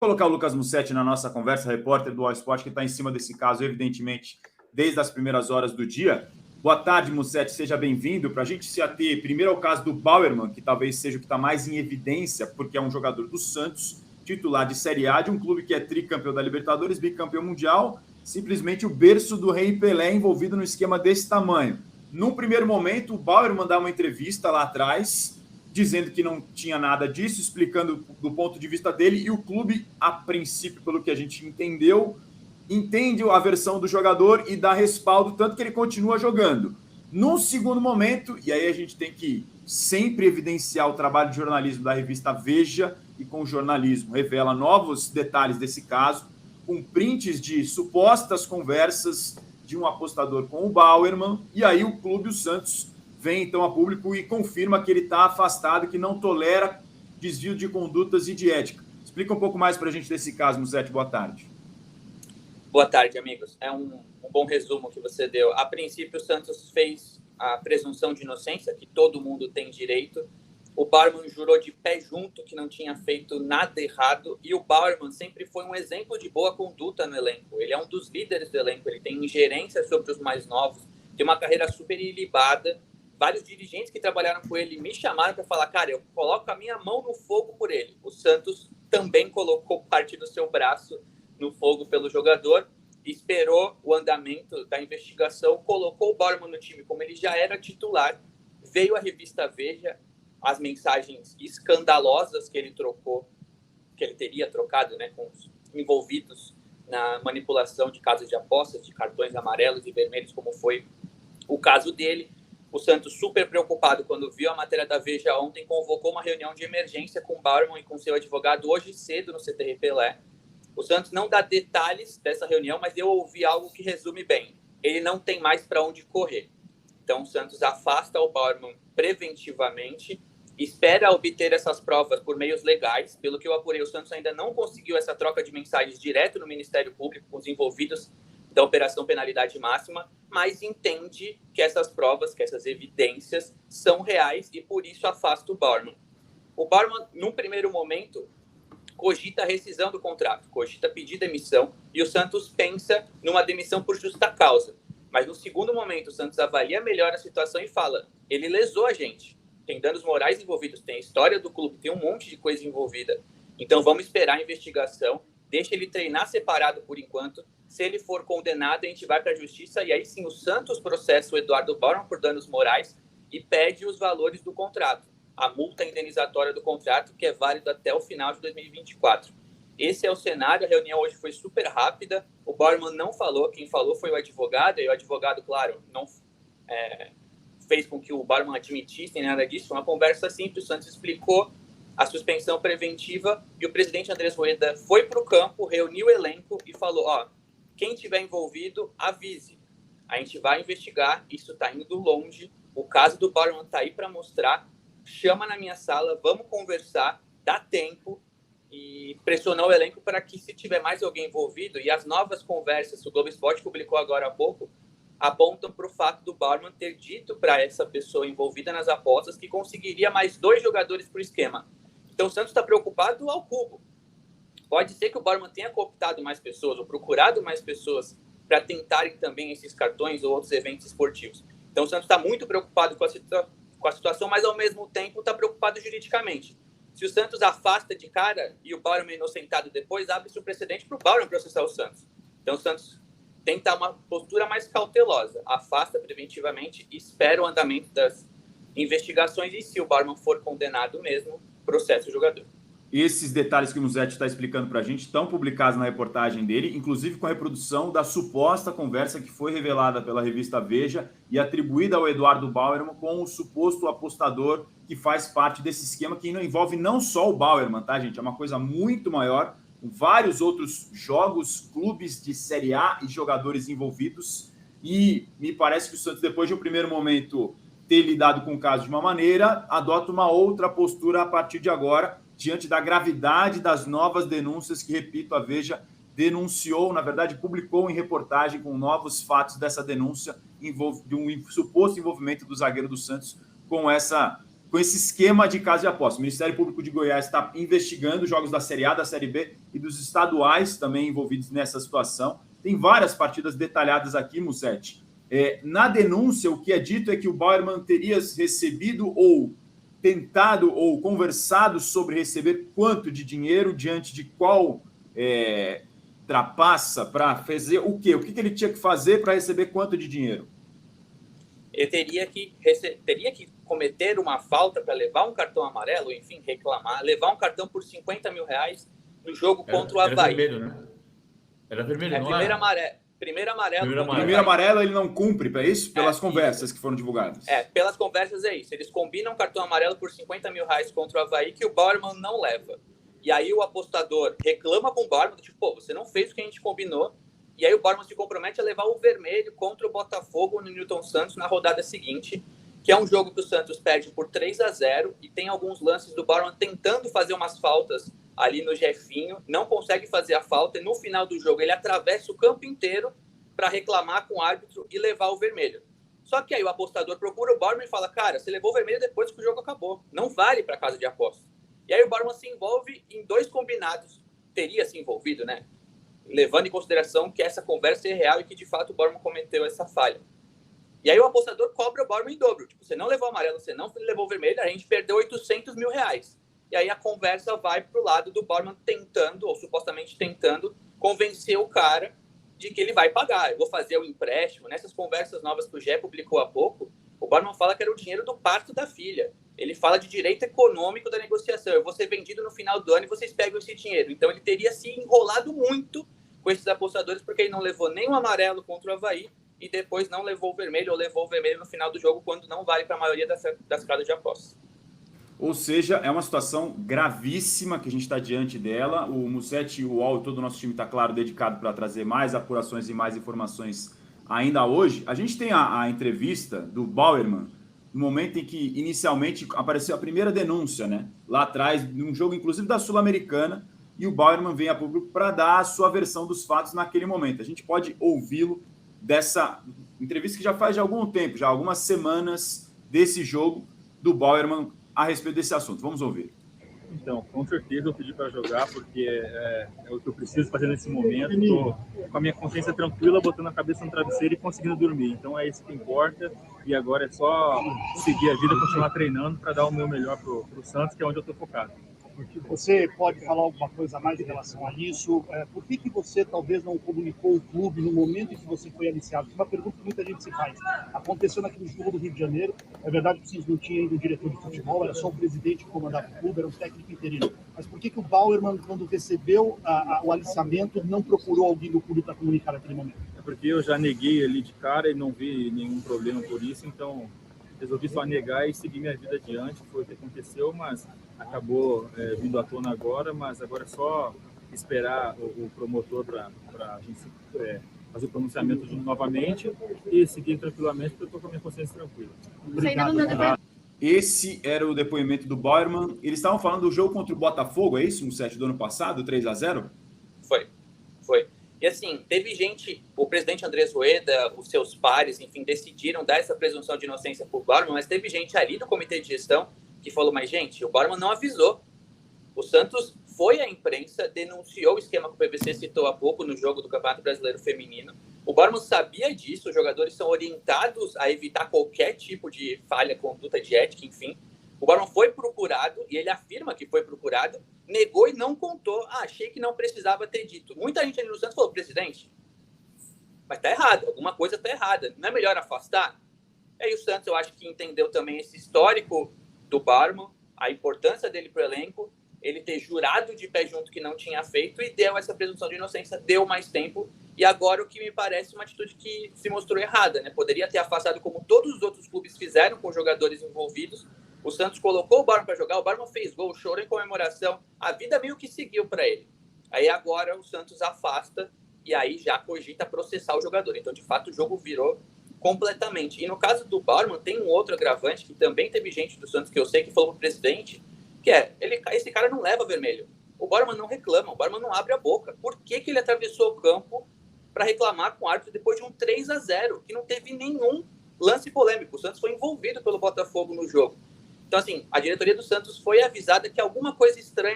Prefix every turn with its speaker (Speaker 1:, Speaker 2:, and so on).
Speaker 1: colocar o Lucas Mussetti na nossa conversa, repórter do All Sport, que está em cima desse caso, evidentemente, desde as primeiras horas do dia. Boa tarde, Mussetti, seja bem-vindo. Para a gente se ater primeiro ao caso do Bauerman, que talvez seja o que está mais em evidência, porque é um jogador do Santos, titular de Série A, de um clube que é tricampeão da Libertadores, bicampeão mundial, simplesmente o berço do Rei Pelé envolvido num esquema desse tamanho. Num primeiro momento, o Bauerman dá uma entrevista lá atrás, dizendo que não tinha nada disso, explicando do ponto de vista dele, e o clube, a princípio, pelo que a gente entendeu, entende a versão do jogador e dá respaldo, tanto que ele continua jogando. Num segundo momento, e aí a gente tem que sempre evidenciar o trabalho de jornalismo da revista Veja, e com o jornalismo revela novos detalhes desse caso, com prints de supostas conversas de um apostador com o Bauerman, e aí o clube, o Santos, vem então a público e confirma que ele está afastado, que não tolera desvio de condutas e de ética. Explica um pouco mais para a gente desse caso, Mussetti. Boa tarde.
Speaker 2: Boa tarde, amigos. É um bom resumo que você deu. A princípio, o Santos fez a presunção de inocência, que todo mundo tem direito. O Bauerman jurou de pé junto que não tinha feito nada errado. E o Bauerman sempre foi um exemplo de boa conduta no elenco. Ele é um dos líderes do elenco, ele tem ingerência sobre os mais novos, tem uma carreira super ilibada. Vários dirigentes que trabalharam com ele me chamaram para falar, cara, eu coloco a minha mão no fogo por ele. O Santos também colocou parte do seu braço no fogo pelo jogador, esperou o andamento da investigação, colocou o Bauerman no time como ele já era titular, veio a revista Veja, as mensagens escandalosas que ele trocou, que ele teria trocado, né, com os envolvidos na manipulação de casas de apostas, de cartões amarelos e vermelhos, como foi o caso dele. O Santos, super preocupado quando viu a matéria da Veja ontem, convocou uma reunião de emergência com o Bauerman e com seu advogado hoje cedo no CT Pelé. O Santos não dá detalhes dessa reunião, mas eu ouvi algo que resume bem. Ele não tem mais para onde correr. Então, o Santos afasta o Bauerman preventivamente, espera obter essas provas por meios legais. Pelo que eu apurei, o Santos ainda não conseguiu essa troca de mensagens direto no Ministério Público com os envolvidos da Operação Penalidade Máxima, mas entende que essas provas, que essas evidências são reais e por isso afasta o Bauerman. O Bauerman, num primeiro momento, cogita a rescisão do contrato, cogita pedir demissão, e o Santos pensa numa demissão por justa causa. Mas no segundo momento, o Santos avalia melhor a situação e fala, ele lesou a gente, tem danos morais envolvidos, tem a história do clube, tem um monte de coisa envolvida. Então vamos esperar a investigação, deixa ele treinar separado por enquanto. Se ele for condenado, a gente vai para a justiça e aí sim o Santos processa o Eduardo Bauerman por danos morais e pede os valores do contrato, a multa indenizatória do contrato, que é válida até o final de 2024. Esse é o cenário, a reunião hoje foi super rápida, o Bauerman não falou, quem falou foi o advogado, e o advogado, claro, não fez com que o Bauerman admitisse nem nada disso, foi uma conversa simples, o Santos explicou a suspensão preventiva e o presidente Andrés Rueda foi para o campo, reuniu o elenco e falou, quem tiver envolvido, avise. A gente vai investigar, isso está indo longe, o caso do Bauerman está aí para mostrar, chama na minha sala, vamos conversar, dá tempo e pressionou o elenco para que se tiver mais alguém envolvido, e as novas conversas, o Globo Esporte publicou agora há pouco, apontam para o fato do Bauerman ter dito para essa pessoa envolvida nas apostas que conseguiria mais 2 jogadores para o esquema. Então o Santos está preocupado ao cubo. Pode ser que o Bauerman tenha cooptado mais pessoas ou procurado mais pessoas para tentarem também esses cartões ou outros eventos esportivos. Então o Santos está muito preocupado com a situação, mas ao mesmo tempo está preocupado juridicamente. Se o Santos afasta de cara e o Bauerman é inocentado depois, abre-se o precedente para o Bauerman processar o Santos. Então o Santos tem que estar uma postura mais cautelosa, afasta preventivamente, espera o andamento das investigações e se o Bauerman for condenado mesmo, processa o jogador.
Speaker 1: Esses detalhes que o Mussetti está explicando para a gente estão publicados na reportagem dele, inclusive com a reprodução da suposta conversa que foi revelada pela revista Veja e atribuída ao Eduardo Bauerman com o suposto apostador que faz parte desse esquema, que não envolve não só o Bauerman, tá, gente? É uma coisa muito maior, com vários outros jogos, clubes de Série A e jogadores envolvidos. E me parece que o Santos, depois de um primeiro momento ter lidado com o caso de uma maneira, adota uma outra postura a partir de agora, diante da gravidade das novas denúncias que, repito, a Veja denunciou, na verdade, publicou em reportagem com novos fatos dessa denúncia de um suposto envolvimento do zagueiro do Santos com com esse esquema de casa de aposta. O Ministério Público de Goiás está investigando jogos da Série A, da Série B e dos estaduais também envolvidos nessa situação. Tem várias partidas detalhadas aqui, Mussetti. Na denúncia, o que é dito é que o Bauerman teria recebido ou tentado ou conversado sobre receber quanto de dinheiro, diante de qual trapaça, para fazer o quê? O que ele tinha que fazer para receber quanto de dinheiro?
Speaker 2: Ele teria que cometer uma falta para levar um cartão amarelo, enfim, reclamar, levar um cartão por R$50 mil no jogo contra o Avaí.
Speaker 3: Era vermelho, né? Era vermelho, não
Speaker 2: primeiro
Speaker 3: era?
Speaker 2: amarelo.
Speaker 1: Primeiro amarelo ele não cumpre, para isso? Pelas conversas que foram divulgadas.
Speaker 2: Pelas conversas é isso. Eles combinam um cartão amarelo por R$50 mil contra o Avaí que o Bauerman não leva. E aí o apostador reclama com o Bauerman, tipo, pô, você não fez o que a gente combinou. E aí o Bauerman se compromete a levar o vermelho contra o Botafogo no Newton Santos na rodada seguinte, que é um jogo que o Santos perde por 3-0 e tem alguns lances do Bauerman tentando fazer umas faltas ali no Jefinho, não consegue fazer a falta e no final do jogo ele atravessa o campo inteiro para reclamar com o árbitro e levar o vermelho. Só que aí o apostador procura o Bauerman e fala, cara, você levou o vermelho depois que o jogo acabou, não vale para casa de aposta. E aí o Bauerman se envolve em 2 combinados, teria se envolvido, né? Levando em consideração que essa conversa é real e que de fato o Bauerman cometeu essa falha. E aí o apostador cobra o Bauerman em dobro. Tipo, você não levou o amarelo, você não levou o vermelho, a gente perdeu R$800 mil. E aí a conversa vai pro lado do Bauerman tentando, ou supostamente tentando, convencer o cara de que ele vai pagar. Eu vou fazer o empréstimo. Nessas conversas novas que o GE publicou há pouco, o Bauerman fala que era o dinheiro do parto da filha. Ele fala de direito econômico da negociação. Eu vou ser vendido no final do ano e vocês pegam esse dinheiro. Então ele teria se enrolado muito com esses apostadores porque ele não levou nem o amarelo contra o Avaí e depois não levou o vermelho ou levou o vermelho no final do jogo quando não vale para a maioria das casas de apostas.
Speaker 1: Ou seja, é uma situação gravíssima que a gente está diante dela. O Mussetti e o UOL, todo o nosso time está, claro, dedicado para trazer mais apurações e mais informações ainda hoje. A gente tem a entrevista do Bauerman no momento em que inicialmente apareceu a primeira denúncia, né? Lá atrás, num jogo inclusive da Sul-Americana, e o Bauerman vem a público para dar a sua versão dos fatos naquele momento. A gente pode ouvi-lo dessa entrevista que já faz de algum tempo, já algumas semanas desse jogo do Bauerman a respeito desse assunto. Vamos ouvir.
Speaker 4: Então, com certeza eu pedi para jogar porque é o que eu preciso fazer nesse momento. Estou com a minha consciência tranquila, botando a cabeça no travesseiro e conseguindo dormir. Então é isso que importa e agora é só seguir a vida, continuar treinando para dar o meu melhor para o Santos, que é onde eu estou focado.
Speaker 5: Você pode falar alguma coisa a mais em relação a isso? Por que você talvez não comunicou o clube no momento em que você foi aliciado? Uma pergunta que muita gente se faz. Aconteceu naquele jogo do Rio de Janeiro. É verdade que vocês não tinham ainda um diretor de futebol, era só o presidente que comandava o clube, era um técnico interino. Mas por que o Bauerman, quando recebeu o aliciamento, não procurou alguém do clube para comunicar naquele momento?
Speaker 4: É porque eu já neguei ali de cara e não vi nenhum problema por isso, então resolvi só negar e seguir minha vida adiante. Foi o que aconteceu, mas acabou vindo à tona agora, mas agora é só esperar o promotor para a gente fazer o pronunciamento novamente e seguir tranquilamente, porque eu estou com a minha consciência tranquila.
Speaker 5: Obrigado.
Speaker 1: Esse era o depoimento do Bauerman. Eles estavam falando do jogo contra o Botafogo, é isso? No 7 do ano passado, 3-0?
Speaker 2: Foi. E assim, teve gente, o presidente Andrés Rueda, os seus pares, enfim, decidiram dar essa presunção de inocência por Bauerman, mas teve gente ali do comitê de gestão que falou, mas gente, o Bauerman não avisou. O Santos foi à imprensa, denunciou o esquema que o PVC citou há pouco no jogo do Campeonato Brasileiro Feminino. O Bauerman sabia disso, os jogadores são orientados a evitar qualquer tipo de falha, conduta de ética, enfim. O Bauerman foi procurado, e ele afirma que foi procurado, negou e não contou. Achei que não precisava ter dito. Muita gente ali no Santos falou, presidente, mas tá errado, alguma coisa tá errada. Não é melhor afastar? Aí o Santos, eu acho que entendeu também esse histórico do Bauerman, a importância dele pro elenco, ele ter jurado de pé junto que não tinha feito e deu essa presunção de inocência, deu mais tempo. E agora o que me parece uma atitude que se mostrou errada, né? Poderia ter afastado como todos os outros clubes fizeram com jogadores envolvidos. O Santos colocou o Bauerman para jogar, o Bauerman fez gol, chorou em comemoração, a vida meio que seguiu para ele. Aí agora o Santos afasta e aí já cogita processar o jogador. Então, de fato, o jogo virou completamente. E no caso do Bauerman, tem um outro agravante que também teve gente do Santos que eu sei que falou pro presidente, que esse cara não leva vermelho. O Bauerman não reclama, o Bauerman não abre a boca. Por que ele atravessou o campo para reclamar com o árbitro depois de um 3-0, que não teve nenhum lance polêmico? O Santos foi envolvido pelo Botafogo no jogo. Então, assim, a diretoria do Santos foi avisada que alguma coisa estranha